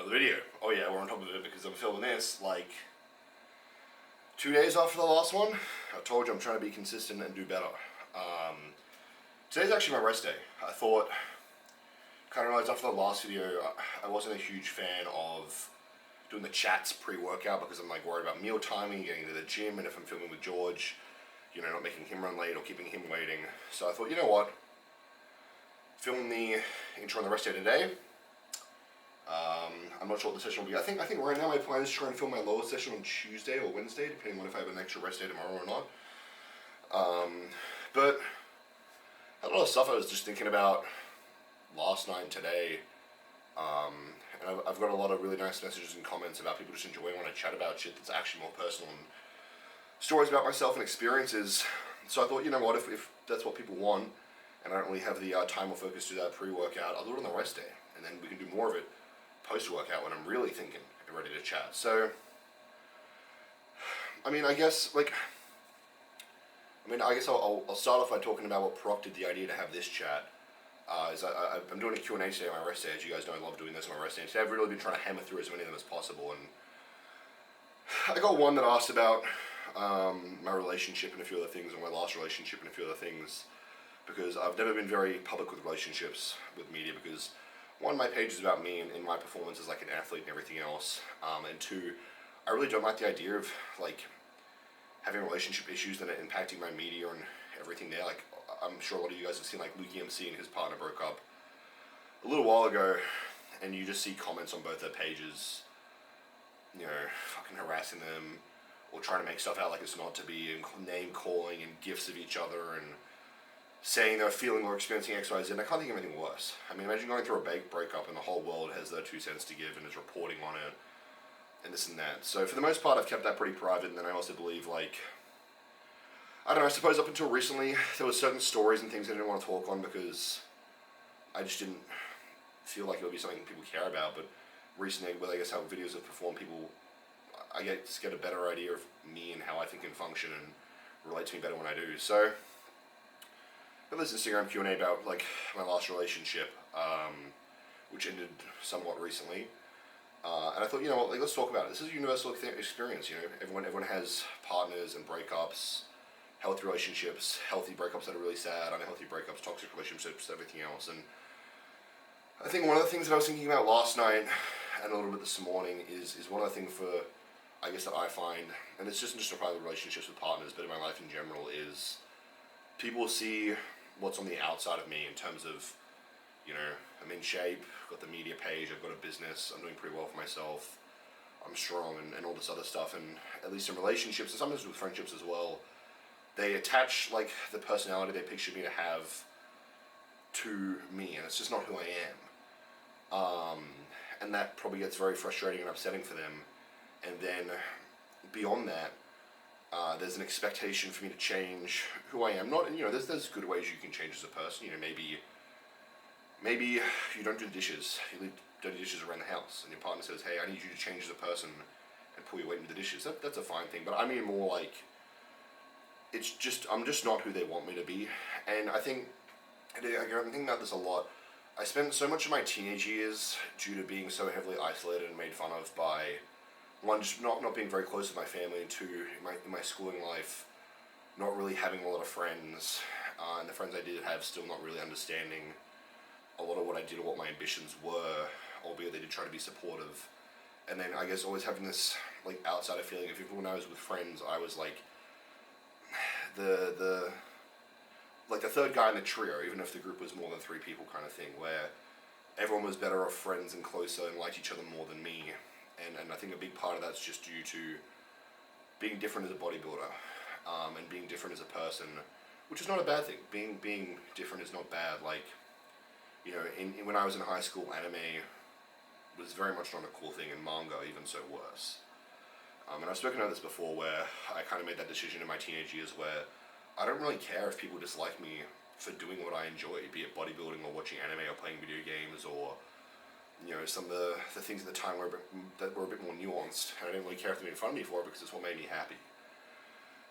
Another video. Oh yeah, we're on top of it because I'm filming this like 2 days after the last one. I told you I'm trying to be consistent and do better. Today's actually my rest day. I thought, kind of realized after the last video, I wasn't a huge fan of doing the chats pre-workout because I'm like worried about meal timing, getting to the gym, and if I'm filming with George, you know, not making him run late or keeping him waiting. So I thought, you know what, film the intro on the rest day today. I'm not sure what the session will be. I think right now my plan is to try and film my lower session on Tuesday or Wednesday, depending on if I have an extra rest day tomorrow or not. But a lot of stuff I was just thinking about last night and today. And I've got a lot of really nice messages and comments about people just enjoying when I chat about shit that's actually more personal and stories about myself and experiences. So I thought, you know what, if that's what people want, and I don't really have the time or focus to do that pre-workout, I'll do it on the rest day, and then we can do more of it post-workout when I'm really thinking and ready to chat. So, I guess I'll start off by talking about what prompted the idea to have this chat. I'm doing a Q&A today on my rest day. As you guys know, I love doing this on my rest day. Today I've really been trying to hammer through as many of them as possible, and I got one that asked about my relationship and a few other things, or my last relationship and a few other things, because I've never been very public with relationships with media, because one, my page is about me and my performance as like an athlete and everything else, and two, I really don't like the idea of like having relationship issues that are impacting my media and everything there. Like, I'm sure a lot of you guys have seen like Luke MC and his partner broke up a little while ago, and you just see comments on both their pages, you know, fucking harassing them or trying to make stuff out like it's not to be, and name calling and gifs of each other and saying they're feeling or experiencing X, Y, Z, and I can't think of anything worse. I mean, imagine going through a breakup and the whole world has their 2 cents to give and is reporting on it and this and that. So for the most part, I've kept that pretty private, and then I also believe, like, I don't know, I suppose up until recently, there were certain stories and things I didn't want to talk on because I just didn't feel like it would be something people care about, but recently, with I guess how videos have performed, I get a better idea of me and how I think and function and relate to me better when I do. So I have this Instagram Q&A about like my last relationship, which ended somewhat recently, and I thought, you know what, like, let's talk about it. This is a universal experience. You know, everyone has partners and breakups, healthy relationships, healthy breakups that are really sad, unhealthy breakups, toxic relationships, everything else. And I think one of the things that I was thinking about last night and a little bit this morning is one of the things I guess that I find, and it's just a part of relationships with partners, but in my life in general, is people see what's on the outside of me in terms of, you know, I'm in shape, I've got the media page, I've got a business, I'm doing pretty well for myself, I'm strong, and all this other stuff. And at least in relationships, and sometimes with friendships as well, they attach like the personality they picture me to have to me, and it's just not who I am. And that probably gets very frustrating and upsetting for them. And then beyond that, there's an expectation for me to change who I am. Not, you know, there's good ways you can change as a person. You know, maybe you don't do the dishes, you leave dirty dishes around the house, and your partner says, hey, I need you to change as a person and pull your weight into the dishes. That's a fine thing, but I mean more like, I'm just not who they want me to be. And I think, I'm thinking about this a lot. I spent so much of my teenage years, due to being so heavily isolated and made fun of by, one, just not being very close with my family, and two, in my schooling life, not really having a lot of friends, and the friends I did have still not really understanding a lot of what I did or what my ambitions were, albeit they did try to be supportive. And then I guess always having this like outsider feeling. If when I was with friends, I was like the third guy in the trio, even if the group was more than 3 people, kind of thing, where everyone was better off friends and closer and liked each other more than me. And I think a big part of that's just due to being different as a bodybuilder, and being different as a person, which is not a bad thing. Being different is not bad. Like, you know, when I was in high school, anime was very much not a cool thing, and manga even so worse. And I've spoken about this before, where I kind of made that decision in my teenage years where I don't really care if people dislike me for doing what I enjoy, be it bodybuilding or watching anime or playing video games, or, you know, some of the things at the time that were a bit more nuanced, and I didn't really care if they made fun of me for it because it's what made me happy.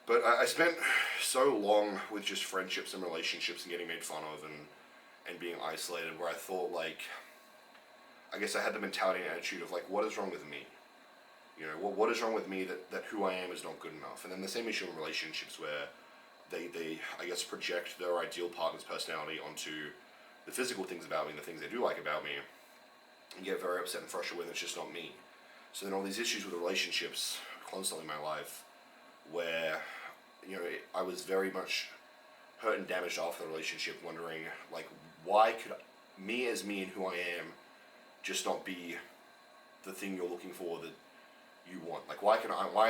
But I spent so long with just friendships and relationships and getting made fun of and being isolated, where I thought, like, I guess I had the mentality and attitude of like, what is wrong with me? You know, what is wrong with me that who I am is not good enough? And then the same issue in relationships where they I guess project their ideal partner's personality onto the physical things about me and the things they do like about me, and get very upset and frustrated when it's just not me. So then all these issues with relationships constantly in my life, where I was very much hurt and damaged after the relationship, wondering like, why could me as me and who I am just not be the thing you're looking for that you want? Like, why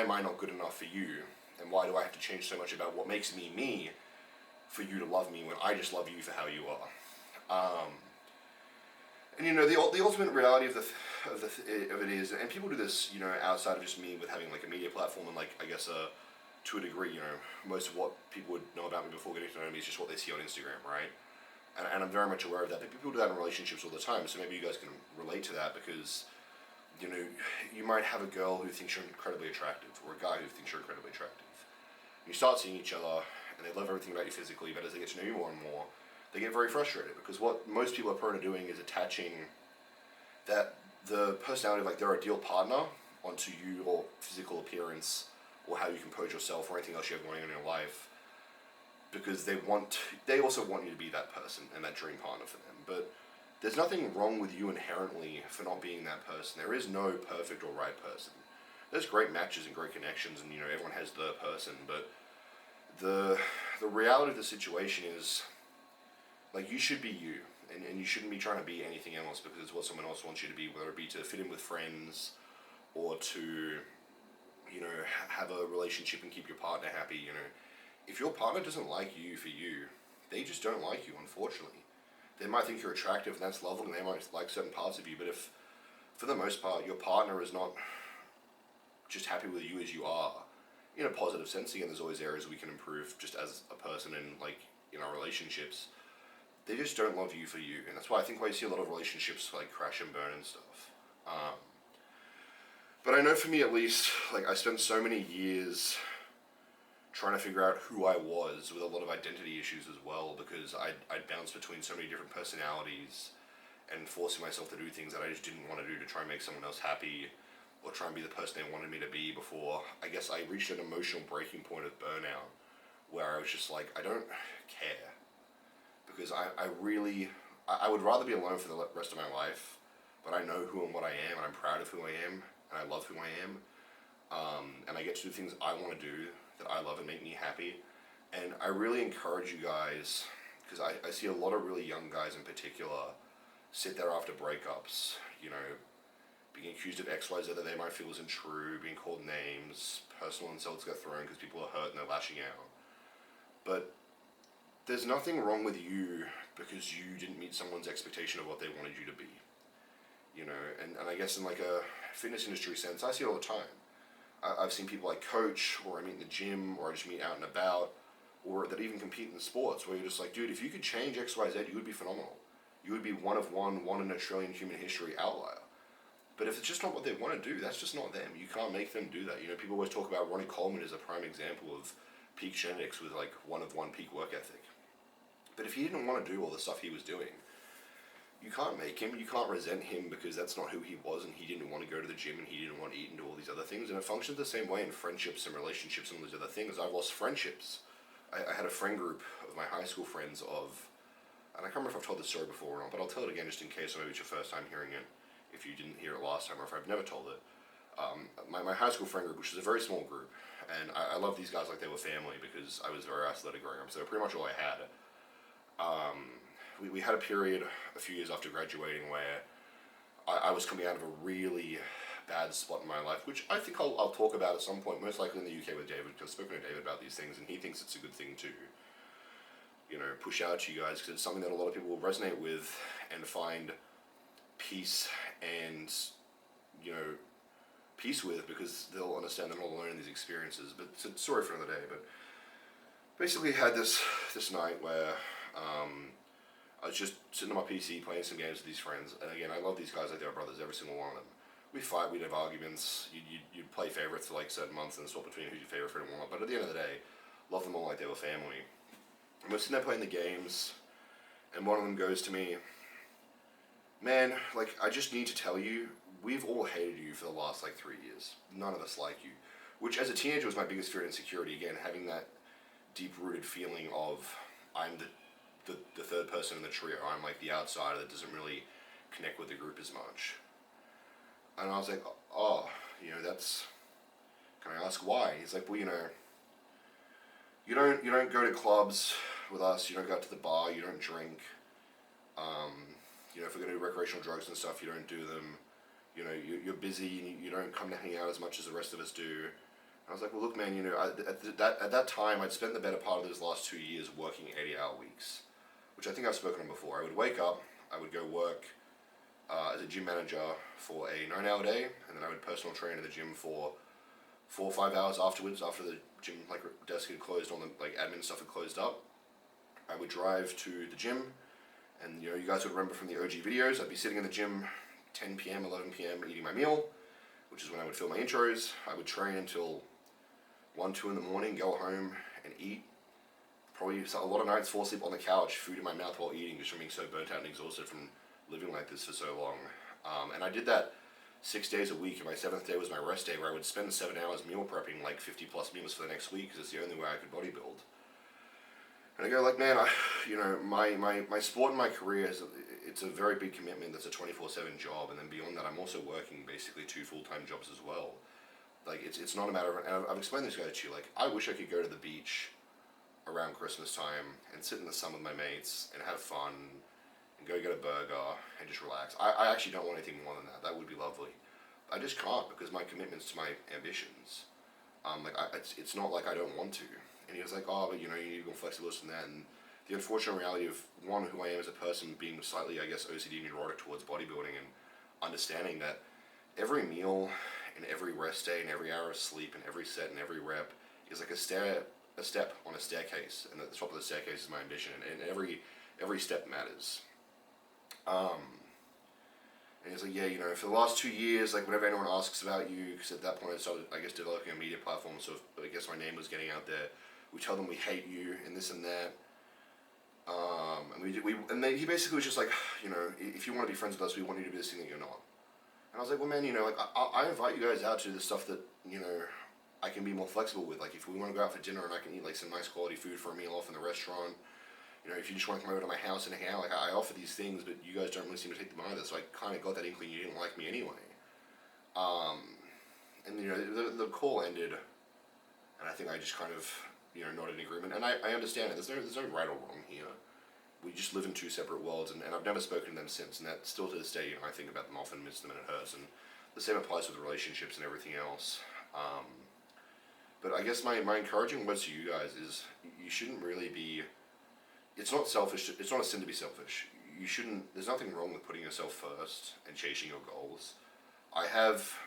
am I not good enough for you, and why do I have to change so much about what makes me me for you to love me when I just love you for how you are? And the ultimate reality of it is, and people do this outside of just me with having like a media platform, and like I guess to a degree, most of what people would know about me before getting to know me is just what they see on Instagram, right? And I'm very much aware of that. But people do that in relationships all the time, so maybe you guys can relate to that, because you might have a girl who thinks you're incredibly attractive, or a guy who thinks you're incredibly attractive. And you start seeing each other, and they love everything about you physically, but as they get to know you more and more, they get very frustrated, because what most people are prone to doing is attaching the personality of like their ideal partner onto your physical appearance, or how you compose yourself, or anything else you have going on in your life, because they also want you to be that person and that dream partner for them. But there's nothing wrong with you inherently for not being that person. There is no perfect or right person. There's great matches and great connections, and everyone has the person, but the reality of the situation is, like, you should be you, and you shouldn't be trying to be anything else because it's what someone else wants you to be, whether it be to fit in with friends, or to have a relationship and keep your partner happy. If your partner doesn't like you for you, they just don't like you, unfortunately. They might think you're attractive, and that's lovely, and they might like certain parts of you, but if, for the most part, your partner is not just happy with you as you are, in a positive sense, again, there's always areas we can improve just as a person and like in our relationships, they just don't love you for you. And that's why you see a lot of relationships like crash and burn and stuff. But I know for me at least, like, I spent so many years trying to figure out who I was, with a lot of identity issues as well, because I'd bounce between so many different personalities and forcing myself to do things that I just didn't want to do to try and make someone else happy, or try and be the person they wanted me to be, before I guess I reached an emotional breaking point of burnout, where I was just like, I don't care. Because I would rather be alone for the rest of my life, but I know who and what I am, and I'm proud of who I am, and I love who I am, and I get to do things I want to do that I love and make me happy. And I really encourage you guys, because I see a lot of really young guys in particular sit there after breakups, being accused of XYZ that they might feel isn't true, being called names, personal insults get thrown because people are hurt and they're lashing out. But there's nothing wrong with you because you didn't meet someone's expectation of what they wanted you to be. And I guess in like a fitness industry sense, I see it all the time. I've seen people I coach, or I meet in the gym, or I just meet out and about, or that even compete in sports, where you're just like, dude, if you could change XYZ, you would be phenomenal. You would be one in a trillion human history outlier. But if it's just not what they want to do, that's just not them. You can't make them do that. People always talk about Ronnie Coleman as a prime example of peak genetics with like one peak work ethic. But if he didn't want to do all the stuff he was doing, you can't make him, you can't resent him, because that's not who he was, and he didn't want to go to the gym, and he didn't want to eat and do all these other things. And it functions the same way in friendships and relationships and all these other things. I've lost friendships. I had a friend group of my high school friends and I can't remember if I've told this story before or not, but I'll tell it again just in case, or maybe it's your first time hearing it, if you didn't hear it last time, or if I've never told it. My high school friend group, which is a very small group, and I love these guys like they were family, because I was very athletic growing up, so they're pretty much all I had. We had a period a few years after graduating where I was coming out of a really bad spot in my life, which I think I'll talk about at some point, most likely in the UK with David, because I've spoken to David about these things, and he thinks it's a good thing to push out to you guys, because it's something that a lot of people will resonate with and find peace and peace with, because they'll understand they're not alone in these experiences. But it's a story for another day. But basically had this night where I was just sitting on my PC playing some games with these friends, and again, I love these guys like they were brothers, every single one of them. We'd fight, we'd have arguments, you'd play favourites for like certain months and swap between who's your favourite friend and whatnot, but at the end of the day, love them all like they were family. And we're sitting there playing the games, and one of them goes to me, man, like, I just need to tell you, we've all hated you for the last, like, 3 years. None of us like you. Which, as a teenager, was my biggest fear and insecurity. Again, having that deep-rooted feeling of, I'm the third person in the trio. I'm, like, the outsider that doesn't really connect with the group as much. And I was like, oh, that's... Can I ask why? He's like, well, you don't go to clubs with us. You don't go out to the bar. You don't drink. If we're going to do recreational drugs and stuff, you don't do them. You're busy and you don't come to hang out as much as the rest of us do. And I was like, well, look, man, at that time, I'd spent the better part of those last 2 years working 80-hour weeks, which I think I've spoken on before. I would wake up, I would go work as a gym manager for a 9-hour day, and then I would personal train in the gym for 4 or 5 hours afterwards, after the gym desk had closed, all the admin stuff had closed up. I would drive to the gym, and you guys would remember from the OG videos, I'd be sitting in the gym 10 p.m., 11 p.m. eating my meal, which is when I would film my intros. I would train until 1, 2 in the morning, go home and eat. Probably a lot of nights fall asleep on the couch, food in my mouth while eating, just from being so burnt out and exhausted from living like this for so long. And I did that 6 days a week, and my 7th day was my rest day, where I would spend 7 hours meal prepping like 50 plus meals for the next week, because it's the only way I could bodybuild. And I go like, man, my sport and my career it's a very big commitment. That's a 24/7 job, and then beyond that, I'm also working basically 2 full-time jobs as well. Like, it's not a matter of, and I've explained this guy to you, like, I wish I could go to the beach around Christmas time and sit in the sun with my mates and have fun and go get a burger and just relax. I actually don't want anything more than that. That would be lovely. I just can't, because my commitments to my ambitions. It's not like I don't want to. And he was like, oh, but you need to be more flexible, this and that. And the unfortunate reality of, one, who I am as a person, being slightly, I guess, OCD and neurotic towards bodybuilding, and understanding that every meal and every rest day and every hour of sleep and every set and every rep is like a step on a staircase, and at the top of the staircase is my ambition, and every step matters. And he's like, yeah, for the last 2 years, like, whenever anyone asks about you, because at that point I started, I guess, developing a media platform, so I guess my name was getting out there, we tell them we hate you and this and that. And then he basically was just like, if you want to be friends with us, we want you to be this thing that you're not. And I was like, well, man, like, I invite you guys out to the stuff that, I can be more flexible with. Like, if we want to go out for dinner and I can eat, like, some nice quality food for a meal off in the restaurant, if you just want to come over to my house and hang out, like, I offer these things, but you guys don't really seem to take them either, so I kind of got that inkling you didn't like me anyway. And, the call ended, and I think I just kind of, nodded in agreement, and I understand it. There's no right or wrong here. We just live in 2 separate worlds, and I've never spoken to them since, and that still to this day, I think about them often, miss them, and it hurts, and the same applies with relationships and everything else. But I guess my encouraging words to you guys is, you shouldn't really be, it's not selfish, it's not a sin to be selfish. You shouldn't, there's nothing wrong with putting yourself first and chasing your goals. I have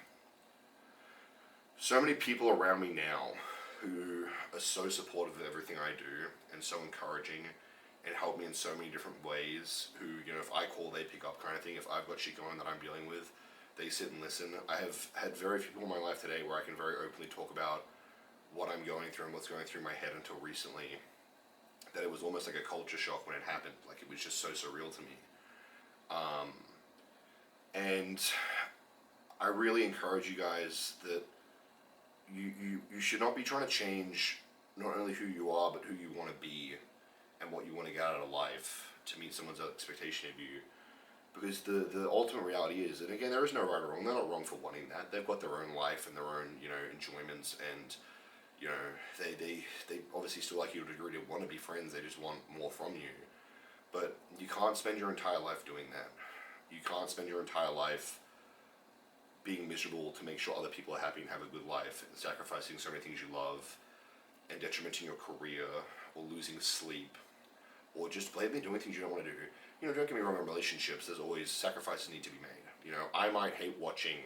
so many people around me now who are so supportive of everything I do, and so encouraging, and help me in so many different ways, who, if I call, they pick up, kind of thing. If I've got shit going that I'm dealing with, they sit and listen. I have had very few people in my life today where I can very openly talk about what I'm going through and what's going through my head, until recently, that it was almost like a culture shock when it happened. Like, it was just so surreal to me. And I really encourage you guys that you should not be trying to change not only who you are, but who you want to be and what you want to get out of life to meet someone's expectation of you. Because the ultimate reality is, and again, there is no right or wrong. They're not wrong for wanting that. They've got their own life and their own, enjoyments, and, they obviously still like you to a degree to want to be friends. They just want more from you. But you can't spend your entire life doing that. You can't spend your entire life being miserable to make sure other people are happy and have a good life, and sacrificing so many things you love, and detrimenting your career, or losing sleep, or just blatantly doing things you don't want to do. Don't get me wrong, in relationships, there's always sacrifices need to be made. I might hate watching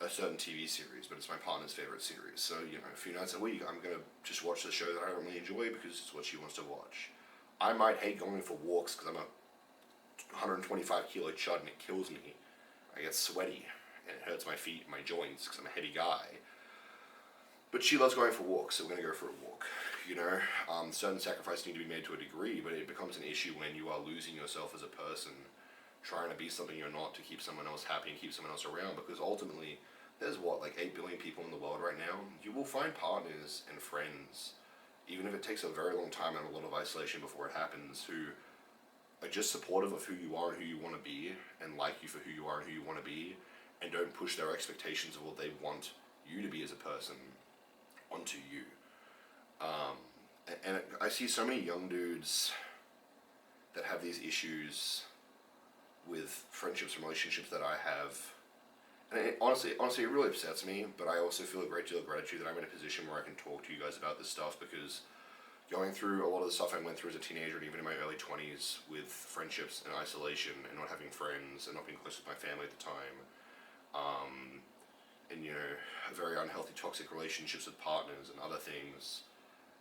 a certain TV series, but it's my partner's favorite series. So, a few nights a week, I'm going to just watch the show that I don't really enjoy because it's what she wants to watch. I might hate going for walks because I'm a 125 kilo chud and it kills me. I get sweaty and it hurts my feet and my joints because I'm a heavy guy. But she loves going for walks, so we're going to go for a walk. Certain sacrifices need to be made to a degree, but it becomes an issue when you are losing yourself as a person trying to be something you're not to keep someone else happy and keep someone else around, because ultimately there's what, like 8 billion people in the world right now. You will find partners and friends, even if it takes a very long time and a lot of isolation before it happens, who are just supportive of who you are and who you want to be, and like you for who you are and who you want to be, and don't push their expectations of what they want you to be as a person onto you. And I see so many young dudes that have these issues with friendships and relationships that I have. And honestly, it really upsets me, but I also feel a great deal of gratitude that I'm in a position where I can talk to you guys about this stuff, because going through a lot of the stuff I went through as a teenager and even in my early 20s with friendships and isolation and not having friends and not being close with my family at the time, and very unhealthy toxic relationships with partners and other things,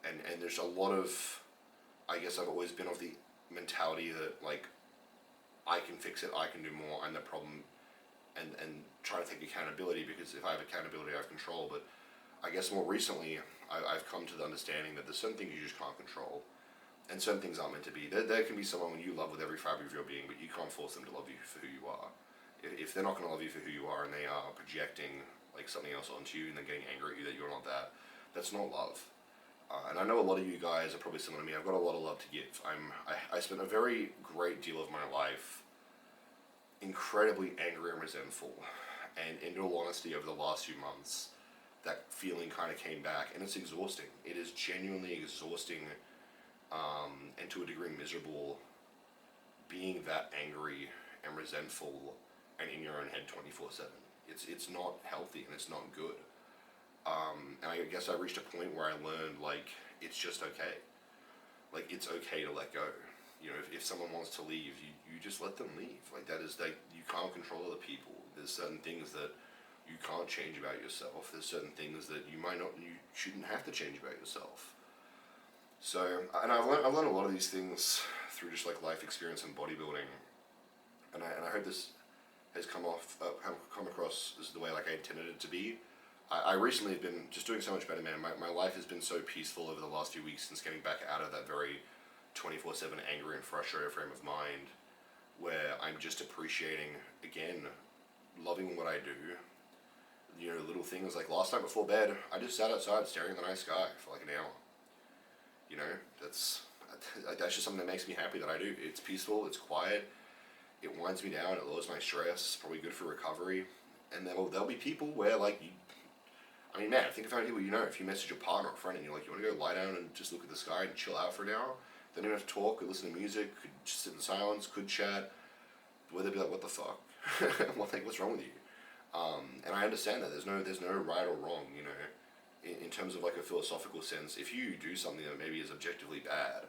and there's a lot of, I guess I've always been of the mentality that, like, I can fix it, I can do more, I'm the problem, and trying to take accountability, because if I have accountability I have control. But I guess more recently I've come to the understanding that there's certain things you just can't control, and certain things aren't meant to be. There can be someone you love with every fibre of your being, but you can't force them to love you for who you are. If they're not going to love you for who you are, and they are projecting like something else onto you and then getting angry at you that you're not that, that's not love. And I know a lot of you guys are probably similar to me. I've got a lot of love to give. I spent a very great deal of my life incredibly angry and resentful. And in all honesty, over the last few months, that feeling kind of came back, and it's exhausting. It is genuinely exhausting, and to a degree miserable, being that angry and resentful and in your own head 24/7. It's not healthy and it's not good. And I guess I reached a point where I learned, like, it's just okay. Like, it's okay to let go. If someone wants to leave, you just let them leave. Like, that is, like, you can't control other people. There's certain things that you can't change about yourself. There's certain things that you shouldn't have to change about yourself. So, and I've learned a lot of these things through just like life experience and bodybuilding, and I hope this has come across as the way like I intended it to be. I recently have been just doing so much better, man. My life has been so peaceful over the last few weeks since getting back out of that very 24/7 angry and frustrated frame of mind, where I'm just appreciating, again, loving what I do. Little things like last night before bed, I just sat outside staring at the night sky for like an hour. That's just something that makes me happy that I do. It's peaceful, it's quiet, it winds me down, it lowers my stress, probably good for recovery. And there'll be people where, like, man, think of how many people if you message a partner or a friend and you're like, you want to go lie down and just look at the sky and chill out for an hour? They don't have to talk, could listen to music, could just sit in silence, could chat, where they'd be like, what the fuck? What's wrong with you? And I understand that there's no right or wrong, in terms of like a philosophical sense. If you do something that maybe is objectively bad,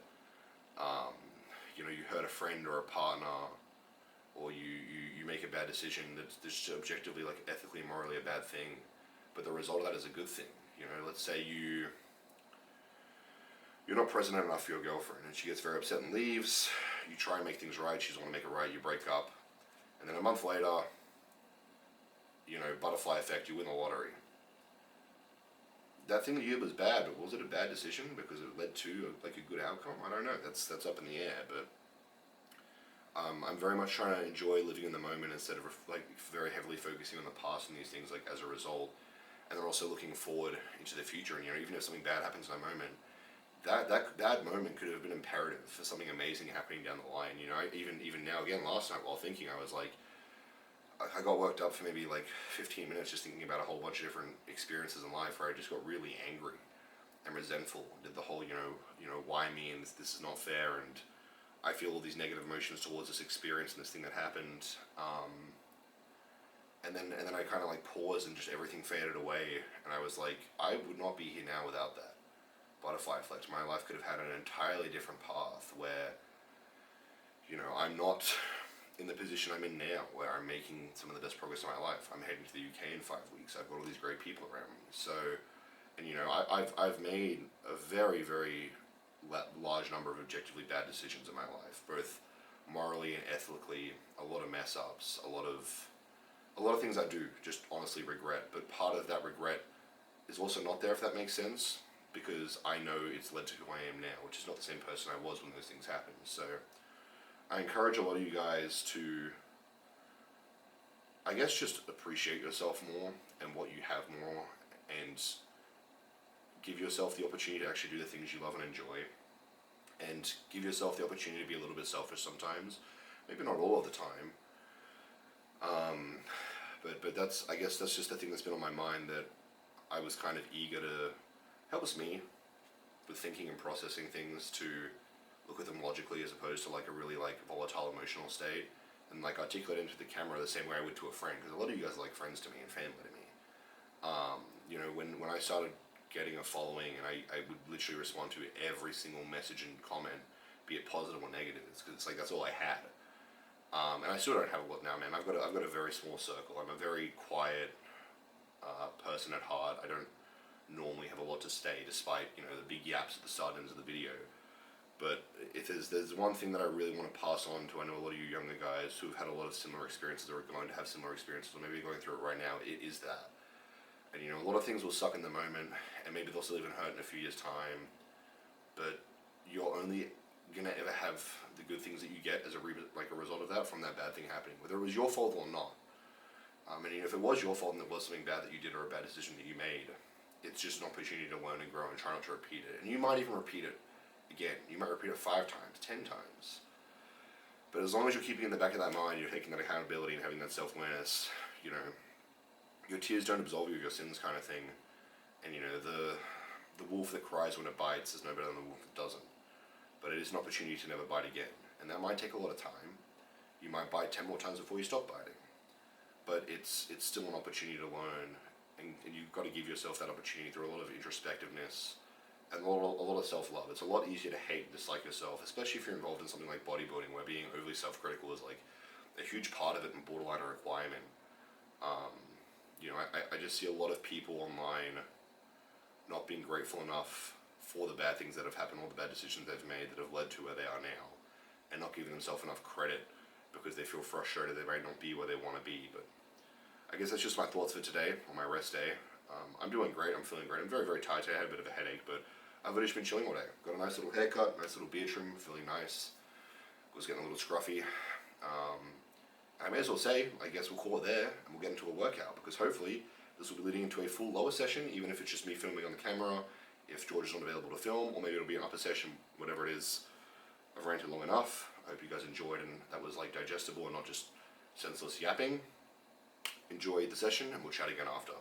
you hurt a friend or a partner, or you make a bad decision that's just objectively, like, ethically and morally a bad thing, but the result of that is a good thing. Let's say you're not present enough for your girlfriend and she gets very upset and leaves. You try and make things right, she doesn't want to make it right, you break up, and then a month later, butterfly effect, you win the lottery. That thing that you did was bad, but was it a bad decision because it led to like a good outcome? I don't know. That's up in the air, but I'm very much trying to enjoy living in the moment instead of like very heavily focusing on the past and these things, like, as a result. And they're also looking forward into the future. And even if something bad happens in a moment, that bad moment could have been imperative for something amazing happening down the line. Even now, again, last night while thinking, I was like, I got worked up for maybe like 15 minutes just thinking about a whole bunch of different experiences in life where I just got really angry and resentful. Did the whole, why me, and this is not fair, and I feel all these negative emotions towards this experience and this thing that happened. And then I kind of like paused and just everything faded away, and I was like, I would not be here now without that butterfly effect. My life could have had an entirely different path where, I'm not in the position I'm in now, where I'm making some of the best progress in my life. I'm heading to the UK in 5 weeks. I've got all these great people around me. So, and I've made a very, very large number of objectively bad decisions in my life, both morally and ethically. A lot of mess ups, a lot of things I do just honestly regret. But part of that regret is also not there, if that makes sense, because I know it's led to who I am now, which is not the same person I was when those things happened. So I encourage a lot of you guys to I guess just appreciate yourself more and what you have more, and give yourself the opportunity to actually do the things you love and enjoy, and give yourself the opportunity to be a little bit selfish sometimes. Maybe not all of the time, but that's, I guess that's just the thing that's been on my mind, that I was kind of eager to helps me with thinking and processing things, to look at them logically as opposed to like a really like volatile emotional state, and like articulate into the camera the same way I would to a friend, because a lot of you guys are like friends to me and family to me. You know, when I started getting a following, and I would literally respond to every single message and comment, be it positive or negative, because it's like that's all I had. And I still don't have a lot now, man. I've got a very small circle. I'm a very quiet person at heart. I don't normally have a lot to say, despite the big yaps at the start ends of the video. But if there's one thing that I really want to pass on to, I know a lot of you younger guys who've had a lot of similar experiences or are going to have similar experiences, or maybe going through it right now, it is that. And a lot of things will suck in the moment, and maybe they'll still even hurt in a few years' time. But you're only gonna ever have the good things that you get as a result of that, from that bad thing happening, whether it was your fault or not. And if it was your fault and there was something bad that you did or a bad decision that you made, it's just an opportunity to learn and grow and try not to repeat it. And you might even repeat it again. You might repeat it 5 times, 10 times. But as long as you're keeping in the back of that mind, you're taking that accountability and having that self-awareness, your tears don't absolve you of your sins, kind of thing. And the wolf that cries when it bites is no better than the wolf that doesn't. But it is an opportunity to never bite again. And that might take a lot of time. You might bite 10 more times before you stop biting. But it's still an opportunity to learn, and you've got to give yourself that opportunity through a lot of introspectiveness and a lot of self-love. It's a lot easier to hate and dislike yourself, especially if you're involved in something like bodybuilding, where being overly self-critical is like a huge part of it and borderline a requirement. I just see a lot of people online not being grateful enough for the bad things that have happened, all the bad decisions they've made that have led to where they are now, and not giving themselves enough credit because they feel frustrated they may not be where they want to be. But I guess that's just my thoughts for today, on my rest day. I'm doing great, I'm feeling great. I'm very, very tired today. I had a bit of a headache, but I've just been chilling all day. Got a nice little haircut, nice little beard trim, feeling nice. Was getting a little scruffy. I may as well say, I guess we'll call it there, and we'll get into a workout, because hopefully this will be leading into a full lower session, even if it's just me filming on the camera, if George is not available to film, or maybe it'll be an upper session, whatever it is. I've ranted long enough. I hope you guys enjoyed, and that was like digestible and not just senseless yapping. Enjoy the session, and we'll chat again after.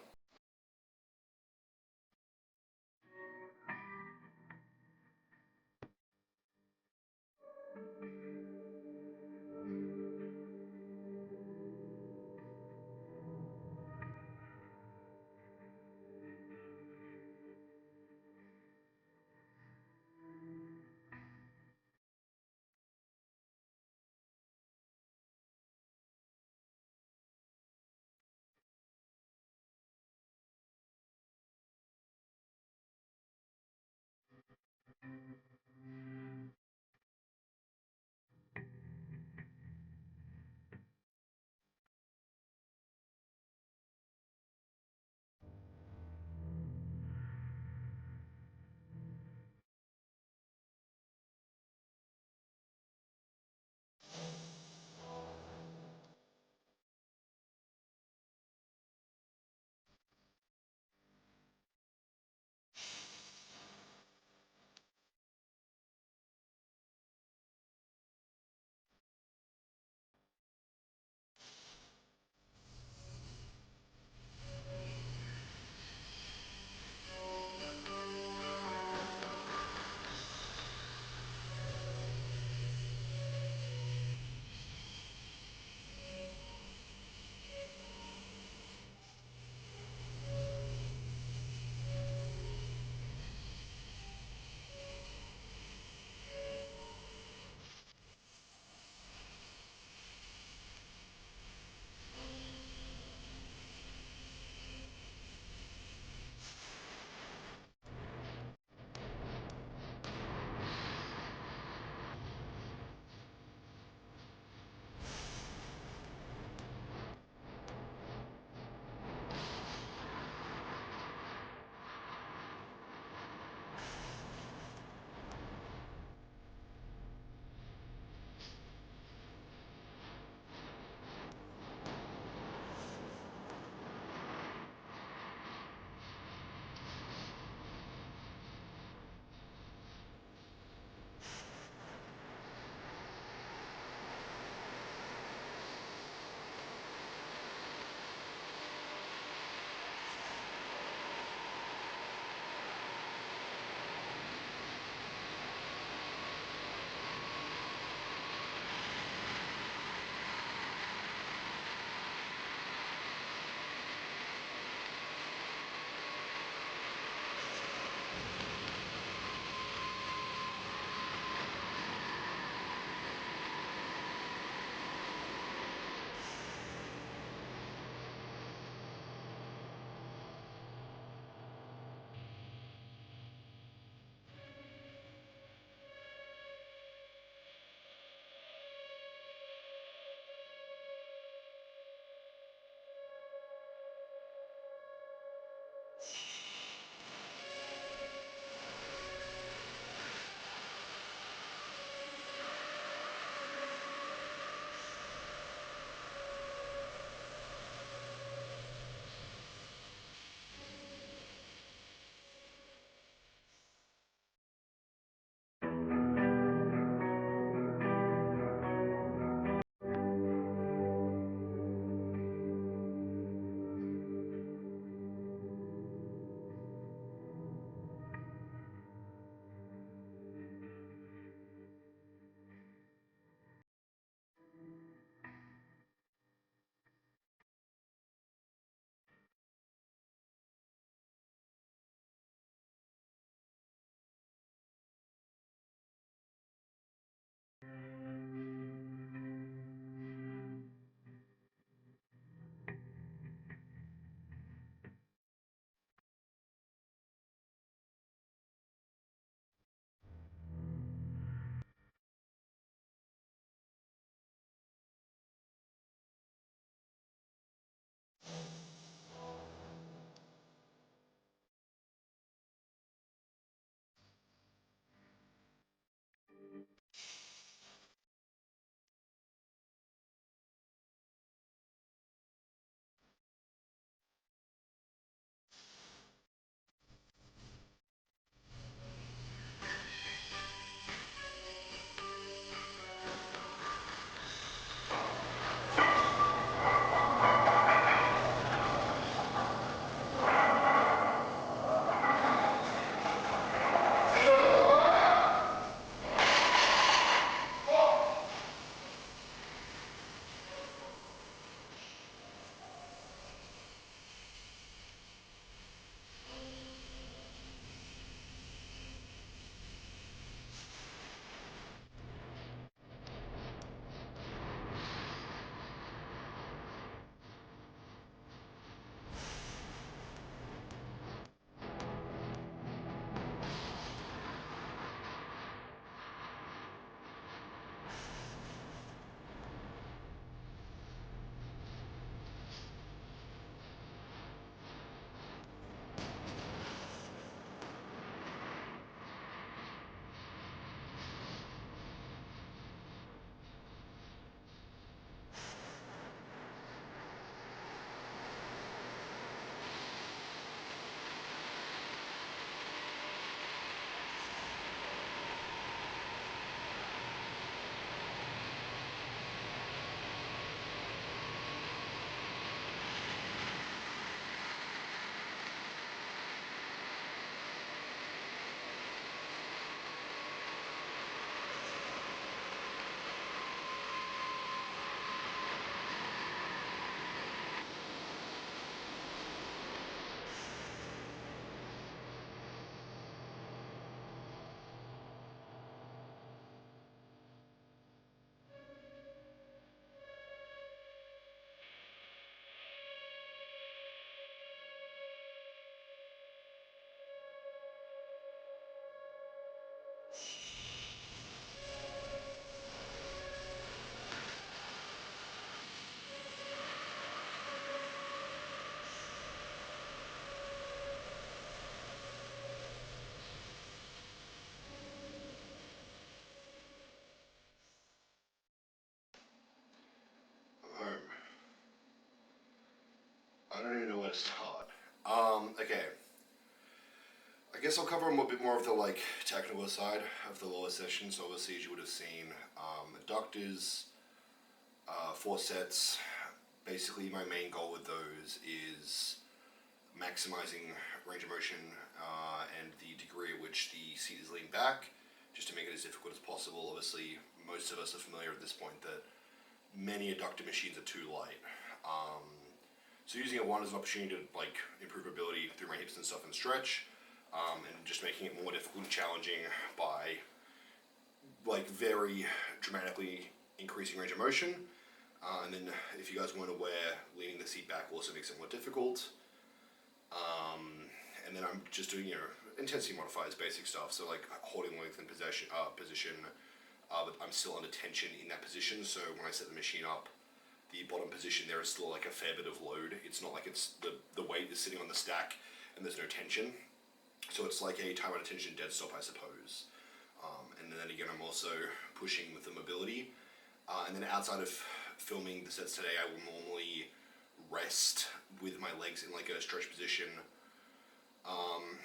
I don't even know where to start. Okay. I guess I'll cover a bit more of the like technical side of the lower session. So obviously, as you would have seen, adductors, 4 sets. Basically, my main goal with those is maximizing range of motion and the degree at which the seat is leaned back, just to make it as difficult as possible. Obviously, most of us are familiar at this point that many adductor machines are too light. So using it, one, as an opportunity to like improve ability through my hips and stuff and stretch, and just making it more difficult and challenging by like very dramatically increasing range of motion. And then if you guys weren't aware, leaning the seat back also makes it more difficult. And then I'm just doing, intensity modifiers, basic stuff. So like holding length and position, but I'm still under tension in that position. So when I set the machine up, the bottom position there is still like a fair bit of load. It's not like it's the weight is sitting on the stack and there's no tension. So it's like a time under tension dead stop, I suppose. And then again, I'm also pushing with the mobility. And then outside of filming the sets today, I will normally rest with my legs in like a stretch position,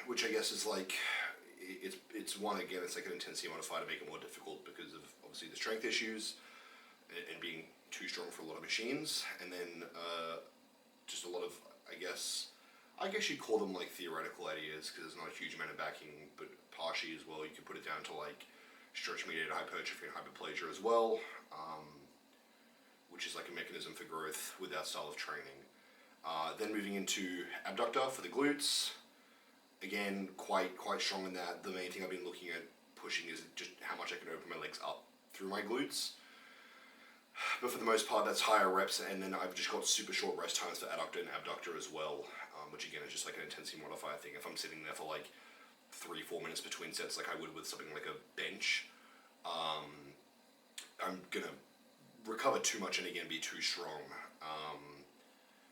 which I guess is like, it's one, again, it's like an intensity modifier to make it more difficult because of obviously the strength issues and being too strong for a lot of machines. And then just a lot of, I guess you'd call them like theoretical ideas because there's not a huge amount of backing, but partially as well, you could put it down to like stretch mediated hypertrophy and hyperplasia as well, which is like a mechanism for growth with that style of training. Then moving into abductor for the glutes. Again, quite strong in that. The main thing I've been looking at pushing is just how much I can open my legs up through my glutes. But for the most part, that's higher reps, and then I've just got super short rest times for adductor and abductor as well, which again is just like an intensity modifier thing. If I'm sitting there for like 3-4 minutes between sets, like I would with something like a bench, I'm gonna recover too much and again be too strong.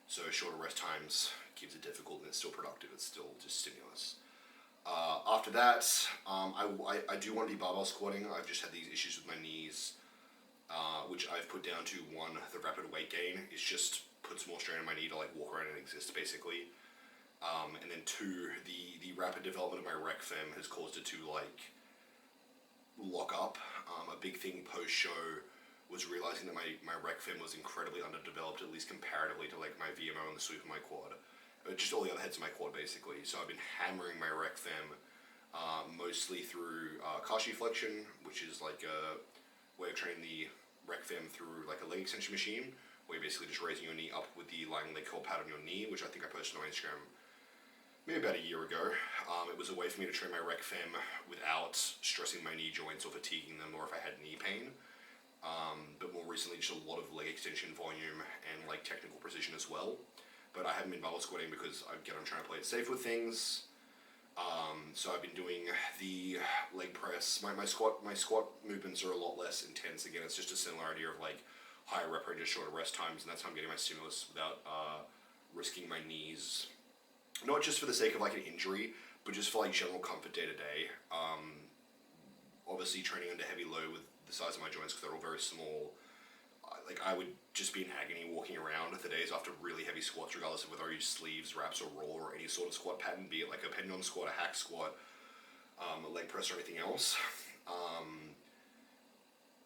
So shorter rest times keeps it difficult, and it's still productive. It's still just stimulus. After that, I do want to be barbell squatting. I've just had these issues with my knees, which I've put down to, one, the rapid weight gain. It just puts more strain on my knee to like walk around and exist basically. And then two, the rapid development of my rec fem has caused it to like lock up. A big thing post show was realizing that my rec fem was incredibly underdeveloped, at least comparatively to like my VMO and the sweep of my quad. Just all the other heads of my quad basically. So I've been hammering my rec fem mostly through Kashi flexion, which is like a way of training the rec fem through like a leg extension machine, where you're basically just raising your knee up with the lying leg curl pad on your knee, which I think I posted on Instagram maybe about a year ago. It was a way for me to train my rec fem without stressing my knee joints or fatiguing them, or if I had knee pain. But more recently, just a lot of leg extension volume and like technical precision as well. But I haven't been barbell squatting because again, I'm trying to play it safe with things. So I've been doing the leg press. My squat movements are a lot less intense. Again, it's just a similarity of like higher rep range, shorter rest times, and that's how I'm getting my stimulus without risking my knees. Not just for the sake of like an injury, but just for like general comfort day to day. Obviously, training under heavy load with the size of my joints, because they're all very small, like I would just be in agony walking around the days after really heavy squats, regardless of whether I use sleeves, wraps, or roll, or any sort of squat pattern, be it like a pendulum squat, a hack squat, a leg press, or anything else.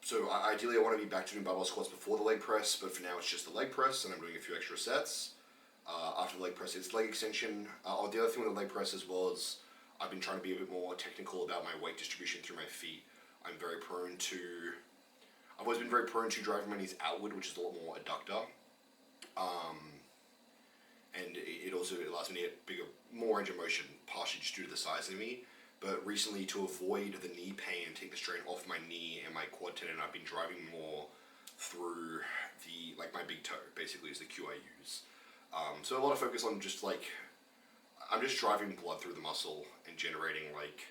So ideally I want to be back to doing barbell squats before the leg press, but for now it's just the leg press, and I'm doing a few extra sets. After the leg press, it's leg extension. The other thing with the leg press as well is I've been trying to be a bit more technical about my weight distribution through my feet. I've always been very prone to driving my knees outward, which is a lot more adductor. And it also allows me to get bigger, more range of motion, partially just due to the size of me. But recently, to avoid the knee pain and take the strain off my knee and my quad tendon, I've been driving more through my big toe, basically, is the cue I use. So a lot of focus on just like, I'm just driving blood through the muscle and generating like,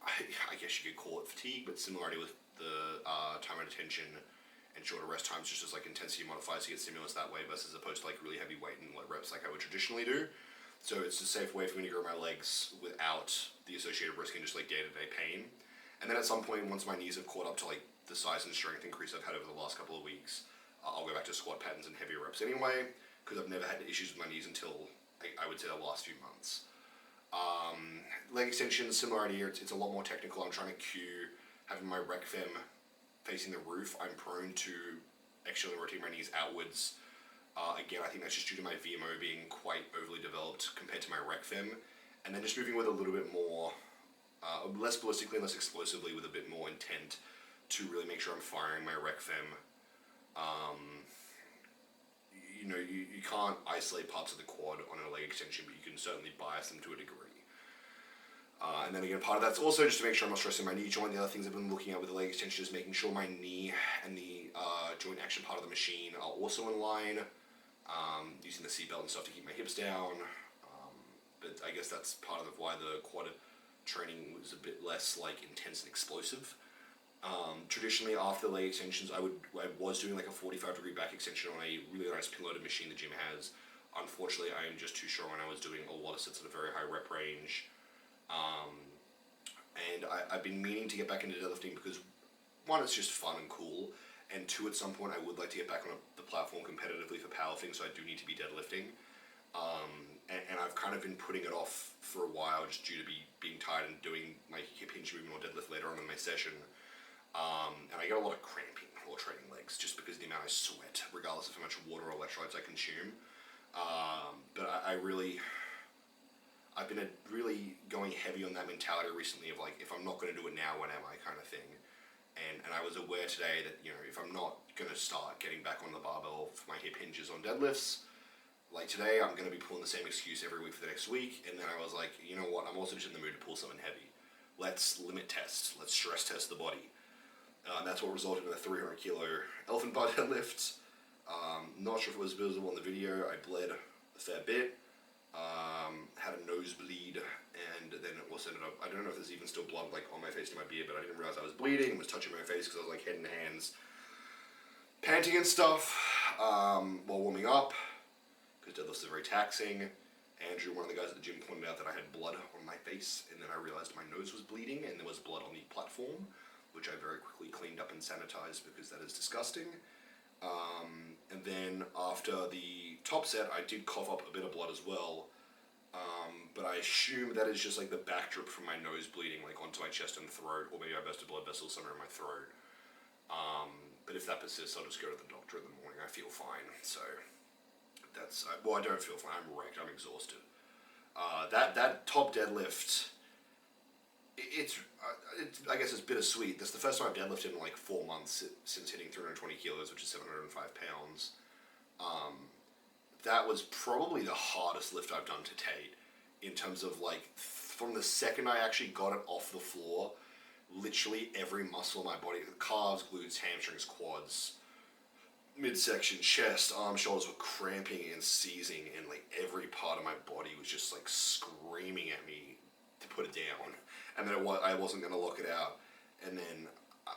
I guess you could call it fatigue, but similarity with the time under tension and shorter rest times, just as like intensity modifiers to get stimulus that way versus opposed to like really heavy weight and low reps like I would traditionally do. So it's a safe way for me to grow my legs without the associated risk and just like day-to-day pain. And then at some point, once my knees have caught up to like the size and strength increase I've had over the last couple of weeks, I'll go back to squat patterns and heavier reps anyway. because I've never had issues with my knees until I would say the last few months. Leg extensions, similar idea. It's a lot more technical. I'm trying to cue having my rec fem facing the roof. I'm prone to actually rotating my knees outwards. Again, I think that's just due to my VMO being quite overly developed compared to my rec fem, and then just moving with a little bit more, less ballistically and less explosively, with a bit more intent to really make sure I'm firing my rec fem. You can't isolate parts of the quad on a leg extension, but you can certainly bias them to a degree. And then again, part of that's also just to make sure I'm not stressing my knee joint. The other things I've been looking at with the leg extension is making sure my knee and the joint action part of the machine are also in line, using the seatbelt and stuff to keep my hips down. But I guess that's part of why the quad training was a bit less intense and explosive. Traditionally, after leg extensions, I was doing a 45-degree back extension on a really nice pin-loaded machine the gym has. Unfortunately, I am just too strong, and I was doing a lot of sets at a very high rep range. And I've been meaning to get back into deadlifting because, one, it's just fun and cool, and two, at some point I would like to get back on the platform competitively for powerlifting, so I do need to be deadlifting. And I've kind of been putting it off for a while just due to being tired and doing my hip hinge movement or deadlift later on in my session. And I get a lot of cramping while training legs just because of the amount I sweat, regardless of how much water or electrolytes I consume. But I've been really going heavy on that mentality recently of if I'm not going to do it now, when am I, kind of thing. And I was aware today that, if I'm not going to start getting back on the barbell for my hip hinges on deadlifts, today I'm going to be pulling the same excuse every week for the next week. And then I was like, you know what, I'm also just in the mood to pull something heavy. Let's limit test. Let's stress test the body. And that's what resulted in a 300 kilo elephant bar deadlift. Not sure if it was visible in the video. I bled a fair bit. Had a nosebleed, and then it also ended up, I don't know if there's even still blood on my face to my beard, but I didn't realize I was bleeding and was touching my face because I was head and hands panting and stuff while warming up, because deadlifts are very taxing. Andrew, one of the guys at the gym, pointed out that I had blood on my face, and then I realized my nose was bleeding and there was blood on the platform, which I very quickly cleaned up and sanitized because that is disgusting. And then after the top set, I did cough up a bit of blood as well. But I assume that is just the back drip from my nose bleeding onto my chest and throat, or maybe I burst a blood vessel somewhere in my throat. But if that persists, I'll just go to the doctor in the morning. I feel fine, so that's, I don't feel fine. I'm wrecked. I'm exhausted. That top deadlift, it's I guess it's bittersweet. That's the first time I've deadlifted in 4 months since hitting 320 kilos, which is 705 pounds. That was probably the hardest lift I've done to date, in terms of from the second I actually got it off the floor, literally every muscle in my body, the calves, glutes, hamstrings, quads, midsection, chest, arms, shoulders were cramping and seizing, and every part of my body was just screaming at me to put it down. And then I wasn't going to lock it out. And then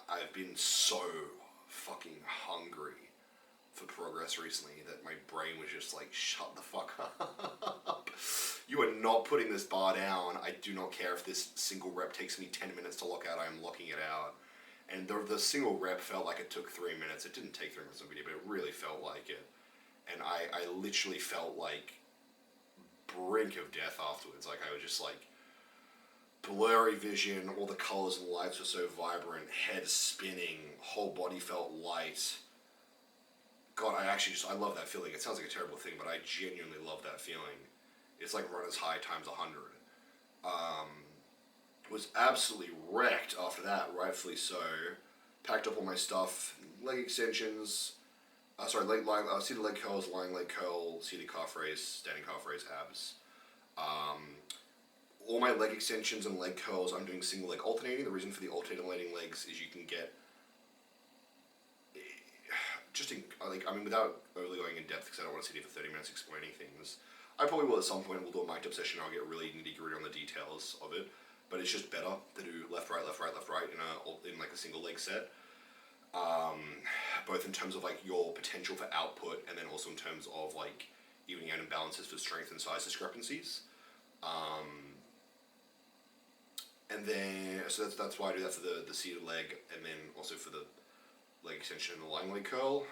I've been so fucking hungry for progress recently that my brain was just shut the fuck up. You are not putting this bar down. I do not care if this single rep takes me 10 minutes to lock out, I am locking it out. And the single rep felt like it took 3 minutes. It didn't take 3 minutes on video, but it really felt like it. And I literally felt brink of death afterwards. I was just blurry vision, all the colors and lights were so vibrant, head spinning, whole body felt light. God, I love that feeling. It sounds like a terrible thing, but I genuinely love that feeling. It's like runner's high times 100. Was absolutely wrecked after that, rightfully so. Packed up all my stuff, leg extensions, seated leg curls, lying leg curl, seated calf raise, standing calf raise, abs. All my leg extensions and leg curls, I'm doing single leg alternating. The reason for the alternating legs is you can get, without overly going in depth, because I don't want to sit here for 30 minutes explaining things. I probably will at some point. We'll do a mic'd up session. I'll get really nitty gritty on the details of it. But it's just better to do left, right, left, right, left, right in a single leg set. Both in terms of your potential for output, and then also in terms of evening out imbalances for strength and size discrepancies. And then, so that's why I do that for the seated leg, and then also for the leg extension and the lying leg curl.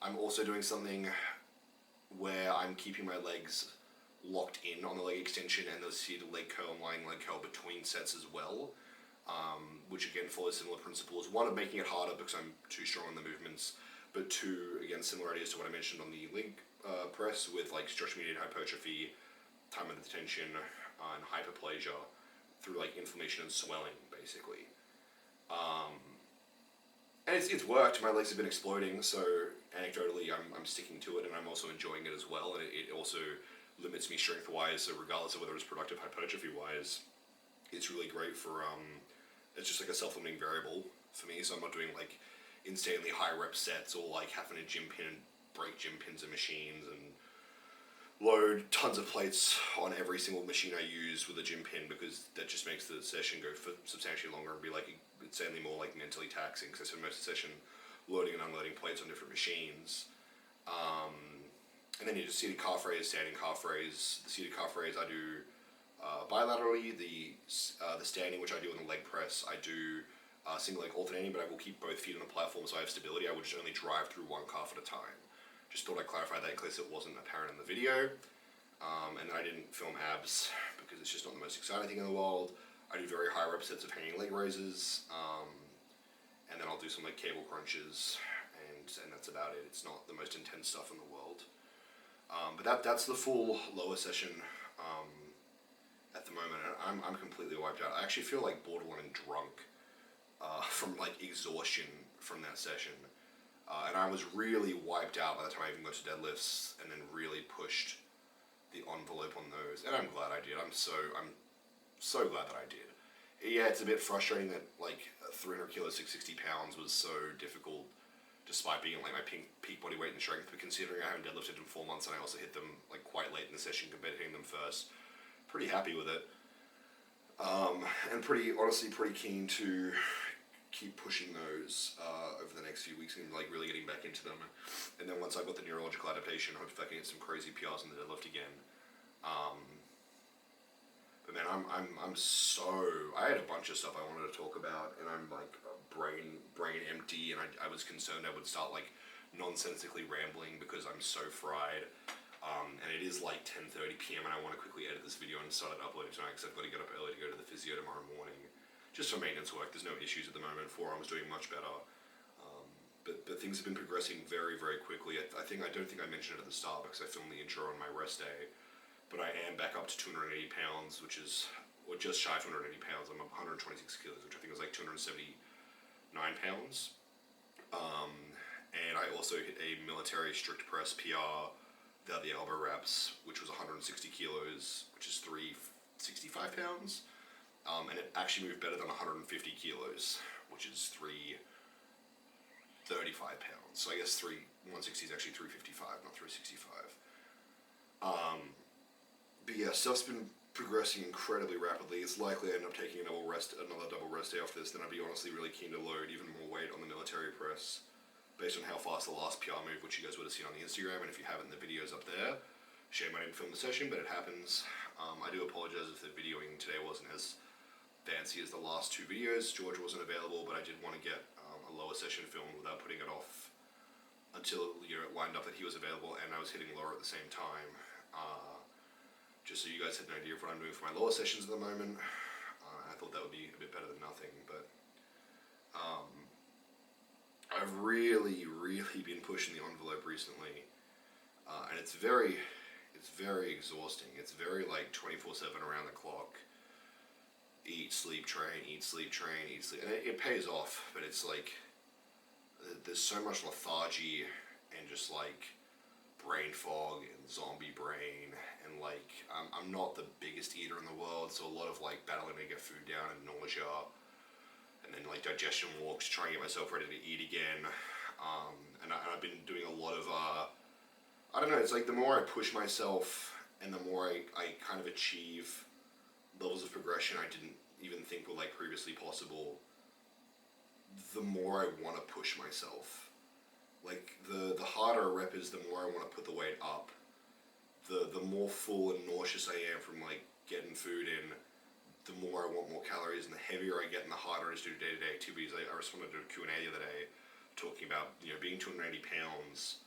I'm also doing something where I'm keeping my legs locked in on the leg extension and the seated leg curl and lying leg curl between sets as well, which again follows similar principles. One, of making it harder because I'm too strong in the movements, but two, again, similar ideas to what I mentioned on the leg press with like stretch-mediated hypertrophy, time of detention, and hyperplasia through like inflammation and swelling, basically. And it's worked. My legs have been exploding, so anecdotally I'm sticking to it, and I'm also enjoying it as well, and it also limits me strength-wise, so regardless of whether it's productive hypertrophy-wise, it's really great for, it's just like a self-limiting variable for me, so I'm not doing like insanely high rep sets or like having to gym pin and break gym pins and machines and load tons of plates on every single machine I use with a gym pin, because that just makes the session go for substantially longer and be like insanely more like mentally taxing, because I spend most of the session loading and unloading plates on different machines. And then you just seated calf raise, standing calf raise. The seated calf raise I do bilaterally. The standing, which I do on the leg press, I do single leg alternating, but I will keep both feet on the platform so I have stability. I would just only drive through one calf at a time. Just thought I'd clarify that in case it wasn't apparent in the video. And then I didn't film abs because it's just not the most exciting thing in the world. I do very high rep sets of hanging leg raises, and then I'll do some like cable crunches, and that's about it. It's not the most intense stuff in the world. But that's the full lower session at the moment. And I'm completely wiped out. I actually feel like borderline drunk from like exhaustion from that session. And I was really wiped out by the time I even got to deadlifts, and then really pushed the envelope on those. And I'm glad I did. I'm so glad that I did. Yeah, it's a bit frustrating that like 300 kilos, 660 pounds was so difficult, despite being like my peak body weight and strength. But considering I haven't deadlifted in 4 months and I also hit them like quite late in the session compared to hitting them first, pretty happy with it. And honestly pretty keen to keep pushing those over the next few weeks and like really getting back into them. And then once I've got the neurological adaptation, hopefully I can get some crazy PRs in the deadlift again. But man, I had a bunch of stuff I wanted to talk about, and I'm like brain empty, and I was concerned I would start like nonsensically rambling because I'm so fried. And it is like 10:30 p.m. and I want to quickly edit this video and start it uploading tonight because I've got to get up early to go to the physio tomorrow morning. Just for maintenance work. There's no issues at the moment. Forearm's doing much better. But things have been progressing very, very quickly. I don't think I mentioned it at the start because I filmed the intro on my rest day. But I am back up to 280 pounds, or just shy of 280 pounds. I'm up 126 kilos, which I think is like 279 pounds. And I also hit a military strict press PR without the elbow wraps, which was 160 kilos, which is 365 pounds. And it actually moved better than 150 kilos, which is 335 pounds. So I guess 160 is actually 355, not 365. But yeah, stuff's been progressing incredibly rapidly. It's likely I end up taking another double rest day after this. Then I'd be honestly really keen to load even more weight on the military press, based on how fast the last PR move, which you guys would have seen on the Instagram, and if you haven't, the video's up there. Shame I didn't film the session, but it happens. I do apologize if the videoing today wasn't as fancy as the last two videos. George wasn't available, but I did want to get a lower session filmed without putting it off until it lined up that he was available and I was hitting lower at the same time. Just so you guys had an idea of what I'm doing for my lower sessions at the moment. I thought that would be a bit better than nothing, but I've really, really been pushing the envelope recently, and it's very exhausting. It's very like 24/7 around the clock. Eat, sleep, train, eat, sleep, train, eat, sleep, and it pays off. But it's like there's so much lethargy and just like brain fog and zombie brain, and like I'm not the biggest eater in the world, so a lot of like battling to get food down and nausea, and then like digestion walks, trying to get myself ready to eat again. And I've been doing a lot of I don't know, it's like the more I push myself and the more I kind of achieve levels of progression I didn't even think were like previously possible, the more I want to push myself. Like the harder a rep is, the more I want to put the weight up. The more full and nauseous I am from like getting food in, the more I want more calories, and the heavier I get and the harder it is to do day-to-day activities. I responded to a Q&A the other day talking about being 280 pounds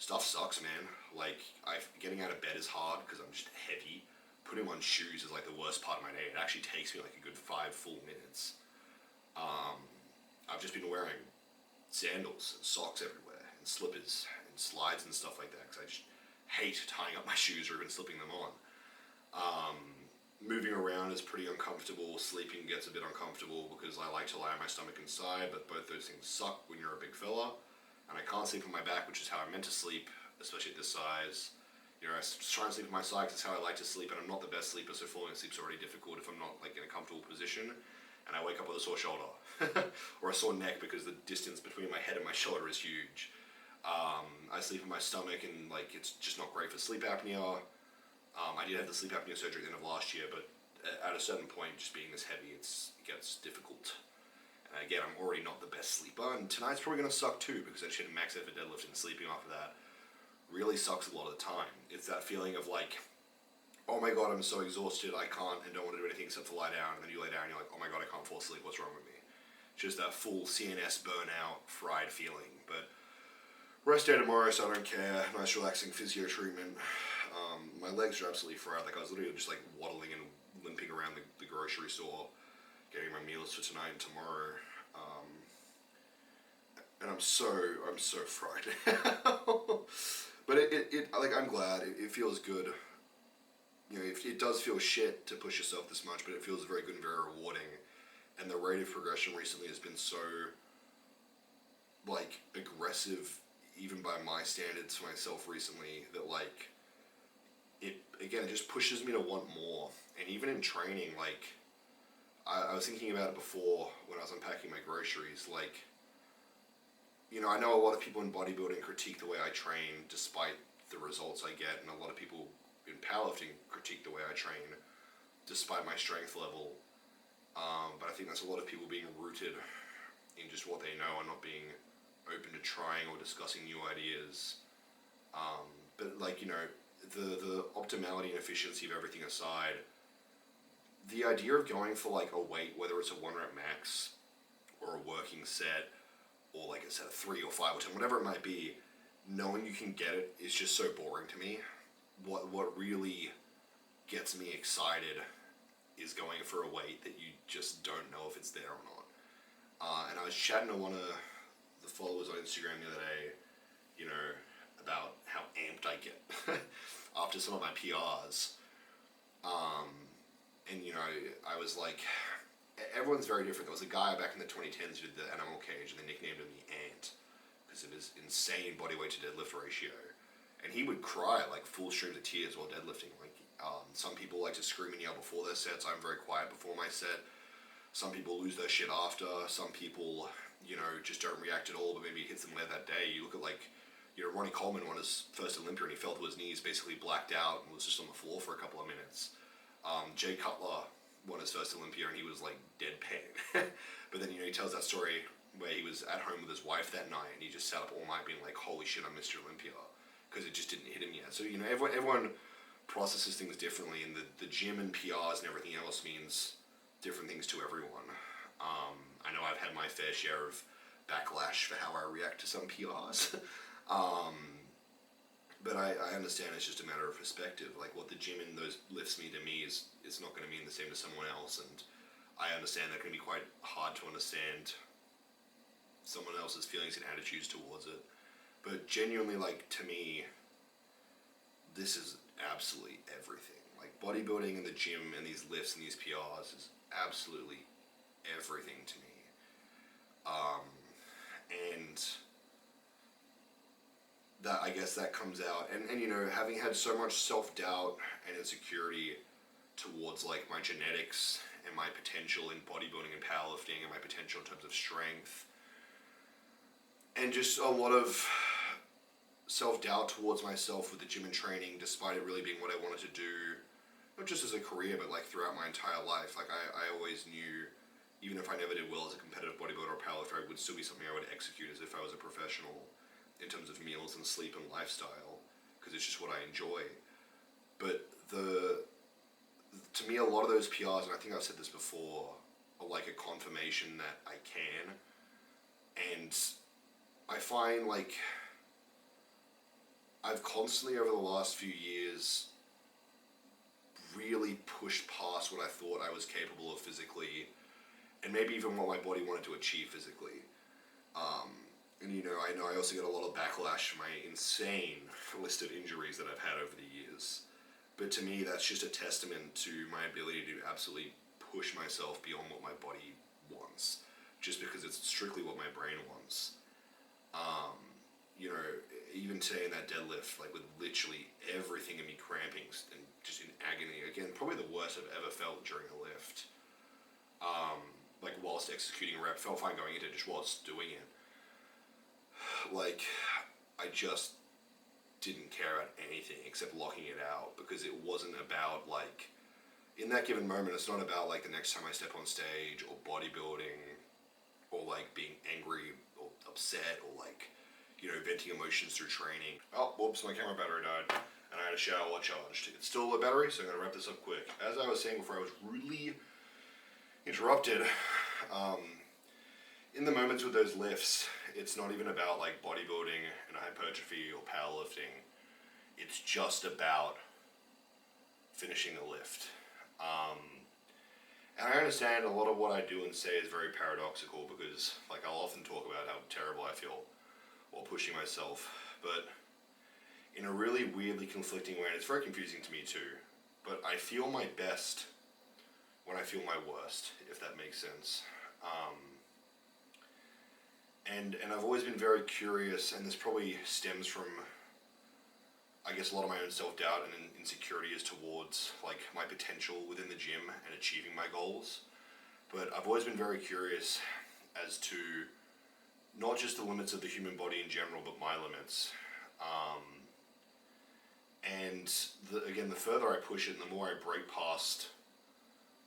stuff sucks, man. Like, getting out of bed is hard because I'm just heavy. Putting on shoes is like the worst part of my day. It actually takes me like a good 5 full minutes. I've just been wearing sandals and socks everywhere and slippers and slides and stuff like that because I just hate tying up my shoes or even slipping them on. Moving around is pretty uncomfortable. Sleeping gets a bit uncomfortable because I like to lie on my stomach and side, but both those things suck when you're a big fella. And I can't sleep on my back, which is how I'm meant to sleep, especially at this size. You know, I try and sleep on my side because it's how I like to sleep, and I'm not the best sleeper, so falling asleep's already difficult if I'm not like in a comfortable position. And I wake up with a sore shoulder or a sore neck because the distance between my head and my shoulder is huge. I sleep on my stomach, and like it's just not great for sleep apnea. I did have the sleep apnea surgery at the end of last year, but at a certain point, just being this heavy, it gets difficult. And again, I'm already not the best sleeper, and tonight's probably going to suck too, because I just hit a max effort deadlift and sleeping after that really sucks a lot of the time. It's that feeling of like, oh my god, I'm so exhausted, I can't and don't want to do anything except for lie down, and then you lay down and you're like, oh my god, I can't fall asleep, what's wrong with me? Just that full CNS burnout, fried feeling. But rest day tomorrow, so I don't care. Nice relaxing physio treatment. My legs are absolutely fried. Like I was literally just like waddling and limping around the grocery store, getting my meals for tonight and tomorrow. And I'm so fried. But it like I'm glad. It feels good. You know, it does feel shit to push yourself this much, but it feels very good and very rewarding. And the rate of progression recently has been so like aggressive, even by my standards for myself recently, that like it just pushes me to want more. And even in training, like I was thinking about it before when I was unpacking my groceries. Like, you know, I know a lot of people in bodybuilding critique the way I train despite the results I get, and a lot of people in powerlifting critique the way I train despite my strength level. But I think that's a lot of people being rooted in just what they know and not being open to trying or discussing new ideas. But like, you know, the optimality and efficiency of everything aside, the idea of going for like a weight, whether it's a 1 rep max or a working set or like a set of 3 or 5 or 10, whatever it might be, knowing you can get it is just so boring to me. What really gets me excited is going for a weight that you just don't know if it's there or not. And I was chatting to one of the followers on Instagram the other day, you know, about how amped I get after some of my PRs. And you know, I was like, everyone's very different. There was a guy back in the 2010s who did the animal cage, and they nicknamed him the Ant because of his insane body weight to deadlift ratio. And he would cry like full streams of tears while deadlifting. Like some people like to scream and yell before their sets. I'm very quiet before my set. Some people lose their shit after. Some people, you know, just don't react at all, but maybe it hits them later that day. You look at like, you know, Ronnie Coleman won his first Olympia and he fell to his knees, basically blacked out and was just on the floor for a couple of minutes. Jay Cutler won his first Olympia and he was like deadpan. But then, you know, he tells that story where he was at home with his wife that night and he just sat up all night being like, holy shit, I'm Mr. Olympia. Because it just didn't hit him yet. So, you know, everyone processes things differently, and the gym and PRs and everything else means different things to everyone. I know I've had my fair share of backlash for how I react to some PRs. But I understand it's just a matter of perspective. Like what the gym and those lifts mean to me is not going to mean the same to someone else, and I understand that can be quite hard to understand someone else's feelings and attitudes towards it. But genuinely, like to me, this is absolutely everything. Like bodybuilding and the gym and these lifts and these PRs is absolutely everything to me. And that, I guess that comes out, and you know, having had so much self-doubt and insecurity towards like my genetics and my potential in bodybuilding and powerlifting and my potential in terms of strength, and just a lot of self-doubt towards myself with the gym and training, despite it really being what I wanted to do, not just as a career, but like throughout my entire life. Like I always knew, even if I never did well as a competitive bodybuilder or powerlifter, it would still be something I would execute as if I was a professional in terms of meals and sleep and lifestyle, because it's just what I enjoy. But to me, a lot of those PRs, and I think I've said this before, are like a confirmation that I can. And I find like I've constantly over the last few years really pushed past what I thought I was capable of physically, and maybe even what my body wanted to achieve physically. And I know I also get a lot of backlash from my insane list of injuries that I've had over the years. But to me, that's just a testament to my ability to absolutely push myself beyond what my body wants, just because it's strictly what my brain wants. Even today in that deadlift, like with literally everything in me cramping and just in agony. Again, probably the worst I've ever felt during a lift. Like whilst executing a rep, felt fine going into it, just whilst doing it. Like, I just didn't care about anything except locking it out, because it wasn't about, like, in that given moment, it's not about, like, the next time I step on stage, or bodybuilding, or, like, being angry, or upset, or, like, venting emotions through training. Oh, whoops, my camera battery died, and I had a shower while challenged. It's still a battery, so I'm going to wrap this up quick. As I was saying before, I was rudely interrupted. In the moments with those lifts, it's not even about like bodybuilding and hypertrophy or powerlifting. It's just about finishing a lift. And I understand a lot of what I do and say is very paradoxical, because like I'll often talk about how terrible I feel while pushing myself, but in a really weirdly conflicting way, and it's very confusing to me too, but I feel my best when I feel my worst, if that makes sense. And I've always been very curious, and this probably stems from, I guess, a lot of my own self-doubt and insecurities towards like my potential within the gym and achieving my goals. But I've always been very curious as to not just the limits of the human body in general, but my limits. Again, the further I push it and the more I break past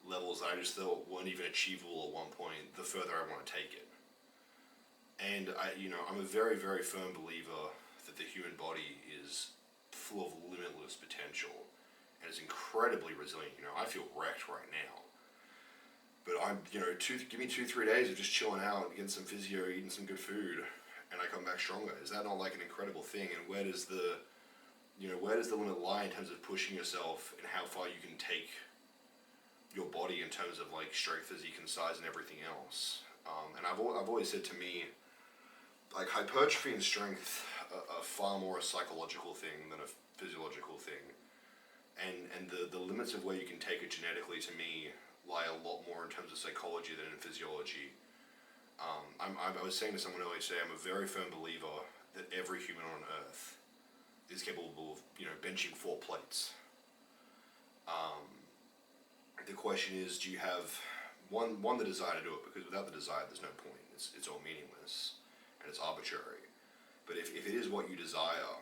levels that I just thought weren't even achievable at one point, the further I want to take it. And I'm a very, very firm believer that the human body is full of limitless potential and is incredibly resilient. I feel wrecked right now, but I'm, give me 2-3 days of just chilling out, getting some physio, eating some good food, and I come back stronger. Is that not like an incredible thing? And where does the limit lie in terms of pushing yourself and how far you can take your body in terms of like strength, physique, and size, and everything else? And I've always said to me, like, hypertrophy and strength are far more a psychological thing than a physiological thing. And the limits of where you can take it genetically, to me, lie a lot more in terms of psychology than in physiology. I was saying to someone earlier today, I'm a very firm believer that every human on Earth is capable of, benching 4 plates. The question is, do you have one the desire to do it? Because without the desire, there's no point. It's all meaningless and it's arbitrary. But if it is what you desire,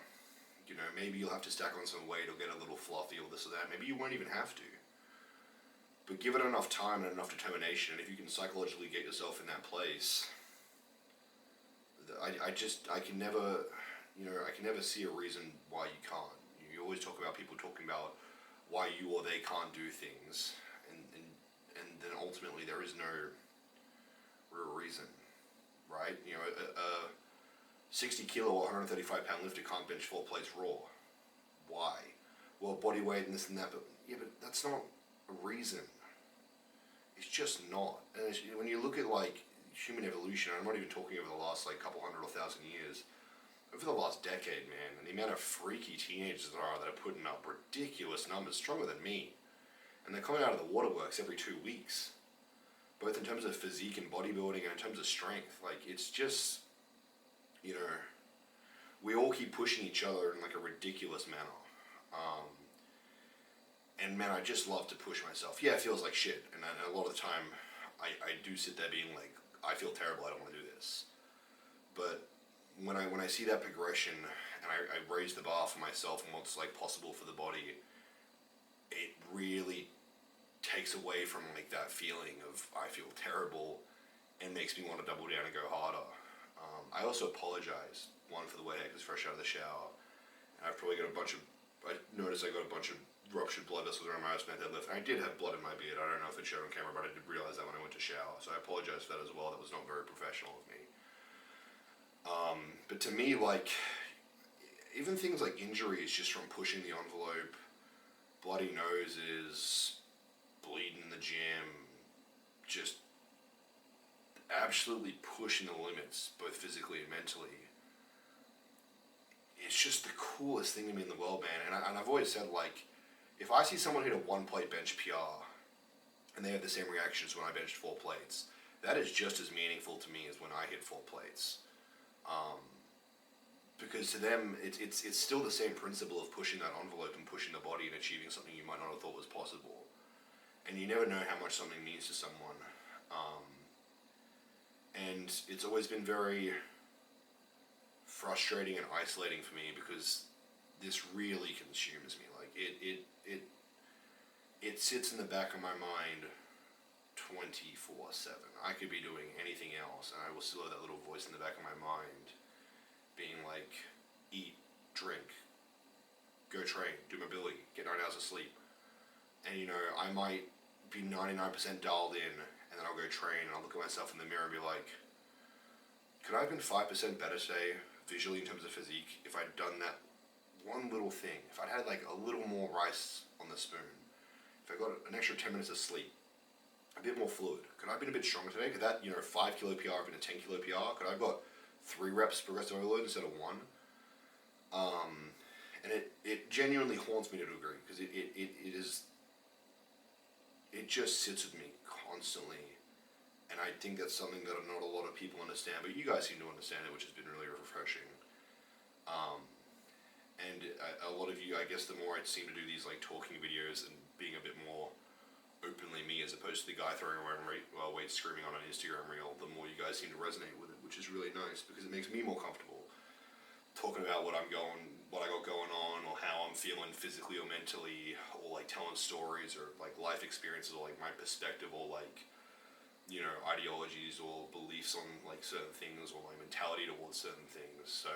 maybe you'll have to stack on some weight or get a little fluffy or this or that. Maybe you won't even have to. But give it enough time and enough determination, and if you can psychologically get yourself in that place, I can never see a reason why you can't. You always talk about people talking about why you or they can't do things, and then ultimately there is no real reason, right? A 60 kilo or 135 pound lifter can't bench 4 plates raw. Why? Well, body weight and this and that, but that's not a reason. It's just not. And when you look at like human evolution, I'm not even talking over the last like couple hundred or thousand years, over the last decade, man, and the amount of freaky teenagers that are putting up ridiculous numbers, stronger than me, and they're coming out of the waterworks every 2 weeks, both in terms of physique and bodybuilding and in terms of strength. Like, it's just, we all keep pushing each other in like a ridiculous manner. And man, I just love to push myself. Yeah, it feels like shit, and a lot of the time, I do sit there being like, I feel terrible, I don't want to do this. But when I see that progression, and I raise the bar for myself and what's like possible for the body, it really takes away from like that feeling of I feel terrible, and makes me want to double down and go harder. I also apologize, one, for the way I was fresh out of the shower, and I've probably got I noticed I got a bunch of ruptured blood vessels around my eyes from that deadlift. And I did have blood in my beard. I don't know if it showed on camera, but I did realize that when I went to shower. So I apologize for that as well. That was not very professional of me. But to me, like, even things like injuries just from pushing the envelope, bloody noses, bleeding in the gym, just absolutely pushing the limits, both physically and mentally. It's just the coolest thing to me in the world, man. And I've always said, like, if I see someone hit a 1-plate bench PR and they have the same reaction as when I benched 4 plates, that is just as meaningful to me as when I hit 4 plates. Because to them, it's still the same principle of pushing that envelope and pushing the body and achieving something you might not have thought was possible. And you never know how much something means to someone. And it's always been very frustrating and isolating for me because this really consumes me. Like it sits in the back of my mind 24/7. I could be doing anything else, and I will still have that little voice in the back of my mind being like, eat, drink, go train, do mobility, get 9 hours of sleep. And you know, I might be 99% dialed in, and then I'll go train, and I'll look at myself in the mirror and be like, could I have been 5% better today, visually in terms of physique, if I'd done that one little thing? If I'd had like a little more rice on the spoon, if I got an extra 10 minutes of sleep, a bit more fluid, could I have been a bit stronger today? Could that, 5 kilo PR have been a 10 kilo PR? Could I have got 3 reps progressive overload instead of 1? And it genuinely haunts me to a degree, because it just sits with me constantly. And I think that's something that not a lot of people understand, but you guys seem to understand it, which has been really refreshing. And a lot of you, I guess, the more I seem to do these like talking videos and being a bit more openly me, as opposed to the guy throwing around weights screaming on an Instagram reel, the more you guys seem to resonate with it, which is really nice, because it makes me more comfortable talking about what I got going on, or how I'm feeling physically or mentally, or like telling stories, or like life experiences, or like my perspective, or like, ideologies or beliefs on like certain things, or my mentality towards certain things. So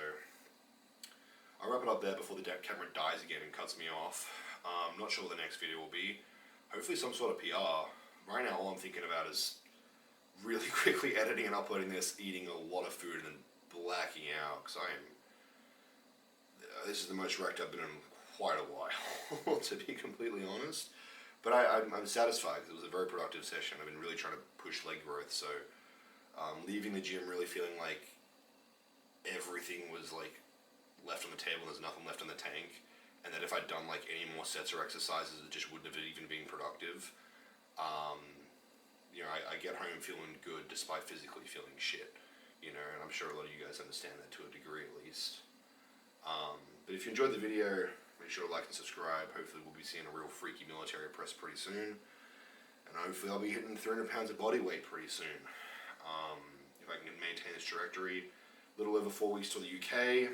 I'll wrap it up there before the camera dies again and cuts me off. Not sure what the next video will be. Hopefully some sort of PR. Right now all I'm thinking about is really quickly editing and uploading this, eating a lot of food, and then blacking out, because this is the most wrecked I've been in quite a while, to be completely honest. But I'm satisfied, because it was a very productive session. I've been really trying to push leg growth, so leaving the gym really feeling like everything was like left on the table and there's nothing left in the tank, and that if I'd done like any more sets or exercises, it just wouldn't have even been productive. I get home feeling good despite physically feeling shit, and I'm sure a lot of you guys understand that to a degree at least. But if you enjoyed the video, make sure to like and subscribe. Hopefully we'll be seeing a real freaky military press pretty soon. And hopefully I'll be hitting 300 pounds of body weight pretty soon. If I can maintain this trajectory. A little over 4 weeks till the UK.